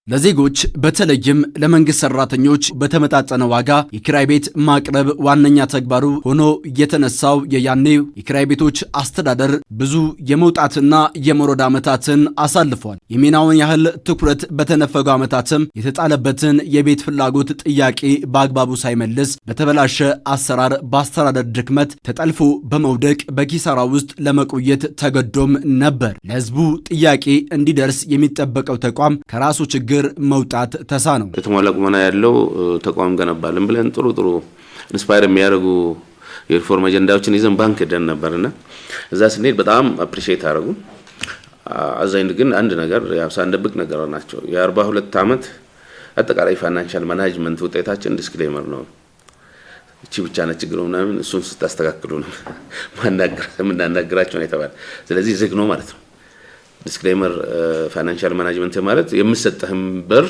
ለዜጎች በተለይም ለመንግስት ሰራተኞች በተመጣጣነ ዋጋ የኪራይ ቤት ማቅረብ ዋነኛ ተግባሩ ሆኖ የተነሳው የያኔው የኪራይ ቤቶች አስተዳደር ብዙ የመውጣትና የመውረድ ዓመታትን አሳልፏል። የሚናውን ያህል ትኩረት በተነፈጉ ዓመታትም የተጣለበትን የቤት ፍላጎት ጥያቄ በአግባቡ ሳይመልስ በተበላሸ አሰራር በአስተዳደር ድክመት ተጠልፎ በመውደቅ በኪሳራ ውስጥ ለመቆየት ተገዶም ነበር። ለህዝቡ ጥያቄ እንዲደርስ የሚጠበቀው ተቋም ከራሱ ችግር መውጣት ተሳነው። የተሟላ ቁመና ያለው ተቋም ገነባልን ብለን ጥሩ ኢንስፓየር የሚያደርጉ የሪፎርም አጀንዳዎችን ይዘን ባንክ ሄደን ነበርና እዛ ስንሄድ በጣም አፕሪሺየት አደረጉ። አዛኝ ግን አንድ ነገር ሳንደብቅ ነገር ናቸው። የ42 ዓመት አጠቃላይ ፋይናንሻል ማኔጅመንት ውጤታችን ዲስክሌመር ነው። እቺ ብቻ ነች ችግሩ ምናምን እሱን ስታስተካክሉ ነው ማናገራቸው ነው የተባለ። ስለዚህ ዝግ ነው ማለት ነው። ዲስክሌመር ፋይናንሻል ማኔጅመንት ማለት የምሰጠህም በር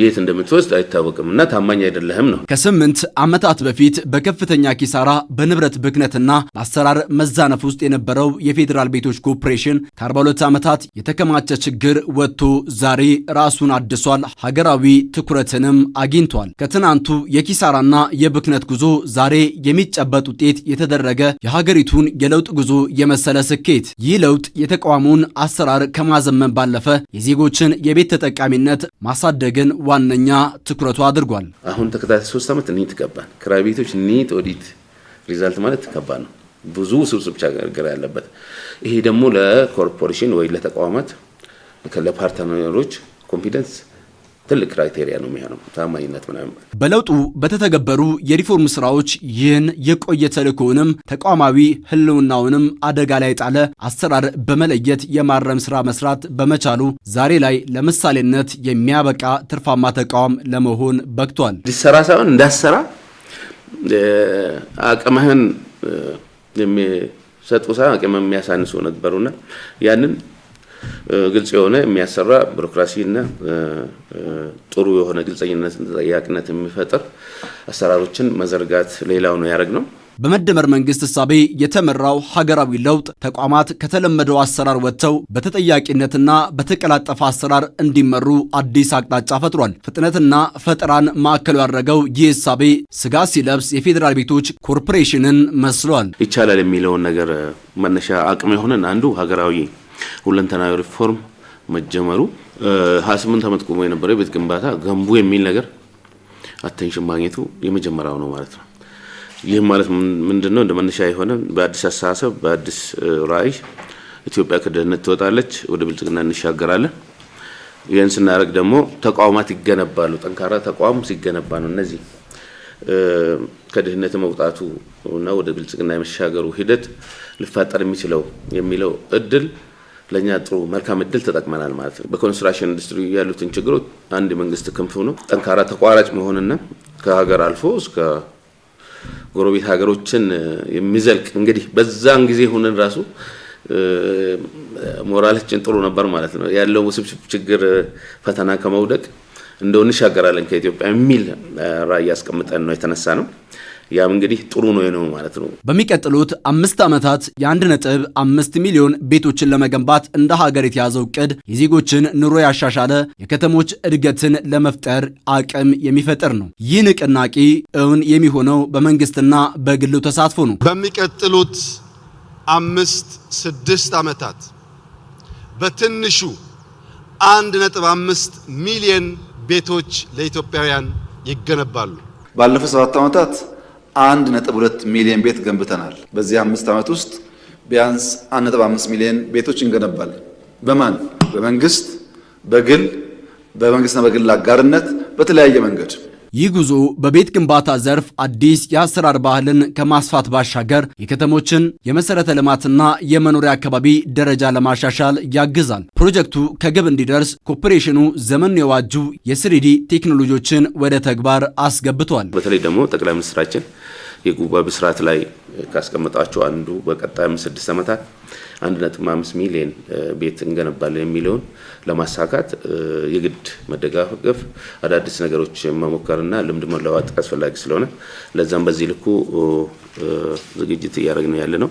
የት እንደምትወስድ አይታወቅምና ታማኝ አይደለህም ነው። ከ8 ዓመታት በፊት በከፍተኛ ኪሳራ በንብረት ብክነትና በአሰራር መዛነፍ ውስጥ የነበረው የፌዴራል ቤቶች ኮርፖሬሽን ከ42 ዓመታት የተከማቸ ችግር ወጥቶ ዛሬ ራሱን አድሷል፣ ሀገራዊ ትኩረትንም አግኝቷል። ከትናንቱ የኪሳራና የብክነት ጉዞ ዛሬ የሚጨበጥ ውጤት የተደረገ የሀገሪቱን የለውጥ ጉዞ የመሰለ ስኬት። ይህ ለውጥ የተቋሙን አሰራር ከማዘመን ባለፈ የዜጎችን የቤት ተጠቃሚነት ማሳደግ ዋነኛ ትኩረቱ አድርጓል። አሁን ተከታታይ 3 ዓመት ኒት ገባን። ክራይ ቤቶች ኒት ኦዲት ሪዛልት ማለት ከባድ ነው። ብዙ ስብስብ ችግር ያለበት። ይሄ ደግሞ ለኮርፖሬሽን ወይ ለተቋማት ለፓርትነሮች ኮንፊደንስ ትልቅ ክራይቴሪያ ነው የሚሆነው፣ ታማኝነት ምናምን። በለውጡ በተተገበሩ የሪፎርም ስራዎች ይህን የቆየ ተልእኮውንም ተቋማዊ ህልውናውንም አደጋ ላይ ጣለ አሰራር በመለየት የማረም ስራ መስራት በመቻሉ ዛሬ ላይ ለምሳሌነት የሚያበቃ ትርፋማ ተቋም ለመሆን በቅቷል። ዲሰራ ሳይሆን እንዳሰራ አቅምህን የሚሰጡ ሳይሆን አቅም የሚያሳንሱ ነበሩና ያንን ግልጽ የሆነ የሚያሰራ ቢሮክራሲና ጥሩ የሆነ ግልጽኝነትና ተጠያቂነት የሚፈጥር አሰራሮችን መዘርጋት ሌላው ነው ያደረግነው። በመደመር መንግስት እሳቤ የተመራው ሀገራዊ ለውጥ ተቋማት ከተለመደው አሰራር ወጥተው በተጠያቂነትና በተቀላጠፈ አሰራር እንዲመሩ አዲስ አቅጣጫ ፈጥሯል። ፍጥነትና ፈጠራን ማዕከሉ ያደረገው ይህ እሳቤ ስጋ ሲለብስ የፌዴራል ቤቶች ኮርፖሬሽንን መስሏል። ይቻላል የሚለውን ነገር መነሻ አቅም የሆነን አንዱ ሀገራዊ ሁለንተናዊ ሪፎርም መጀመሩ 28 ዓመት ቆሞ የነበረው ቤት ግንባታ ገንቡ የሚል ነገር አቴንሽን ማግኘቱ የመጀመሪያው ነው ማለት ነው። ይህ ማለት ምንድነው? እንደ መነሻ የሆነ በአዲስ አስተሳሰብ በአዲስ ራዕይ ኢትዮጵያ ከድህነት ትወጣለች፣ ወደ ብልጽግና እንሻገራለን። ይህን ስናደርግ ደግሞ ተቋማት ይገነባሉ። ጠንካራ ተቋም ሲገነባ ነው እነዚህ ከድህነት መውጣቱ እና ወደ ብልጽግና የመሻገሩ ሂደት ሊፈጠር የሚችለው የሚለው እድል ለኛ ጥሩ መልካም እድል ተጠቅመናል ማለት ነው። በኮንስትራክሽን ኢንዱስትሪ ያሉትን ችግሮች አንድ መንግስት ክንፍ ነው ጠንካራ ተቋራጭ መሆንና ከሀገር አልፎ እስከ ጎረቤት ሀገሮችን የሚዘልቅ እንግዲህ በዛን ጊዜ ሆነን ራሱ ሞራላችን ጥሩ ነበር ማለት ነው። ያለው ውስብስብ ችግር ፈተና ከመውደቅ እንደው እንሻገራለን ከኢትዮጵያ የሚል ራዕይ አስቀምጠን ነው የተነሳ ነው። ያም እንግዲህ ጥሩ ነው ማለት ነው። በሚቀጥሉት 5 ዓመታት የ1.5 ሚሊዮን ቤቶችን ለመገንባት እንደ ሀገር የተያዘው እቅድ የዜጎችን ኑሮ ያሻሻለ የከተሞች እድገትን ለመፍጠር አቅም የሚፈጥር ነው። ይህ ንቅናቄ እውን የሚሆነው በመንግስትና በግሉ ተሳትፎ ነው። በሚቀጥሉት 5-6 ዓመታት በትንሹ 1.5 ሚሊዮን ቤቶች ለኢትዮጵያውያን ይገነባሉ። ባለፈው 7 ዓመታት 1.2 ሚሊዮን ቤት ገንብተናል። በዚህ 5 ዓመት ውስጥ ቢያንስ 1.5 ሚሊዮን ቤቶች እንገነባለን። በማን? በመንግስት፣ በግል፣ በመንግስትና በግል አጋርነት በተለያየ መንገድ። ይህ ጉዞ በቤት ግንባታ ዘርፍ አዲስ የአሰራር ባህልን ከማስፋት ባሻገር የከተሞችን የመሰረተ ልማትና የመኖሪያ አካባቢ ደረጃ ለማሻሻል ያግዛል። ፕሮጀክቱ ከግብ እንዲደርስ ኮርፖሬሽኑ ዘመኑን የዋጁ የ3D ቴክኖሎጂዎችን ወደ ተግባር አስገብቷል። በተለይ ደግሞ ጠቅላይ ሚኒስትራችን የጉባ ብስራት ላይ ካስቀመጣቸው አንዱ በቀጣይ 6 ዓመታት 1.5 ሚሊዮን ቤት እንገነባለን የሚለውን ለማሳካት የግድ መደጋገፍ፣ አዳዲስ ነገሮች መሞከርና ልምድ መለዋወጥ አስፈላጊ ስለሆነ ለዛም በዚህ ልኩ ዝግጅት እያደረግን ያለ ነው።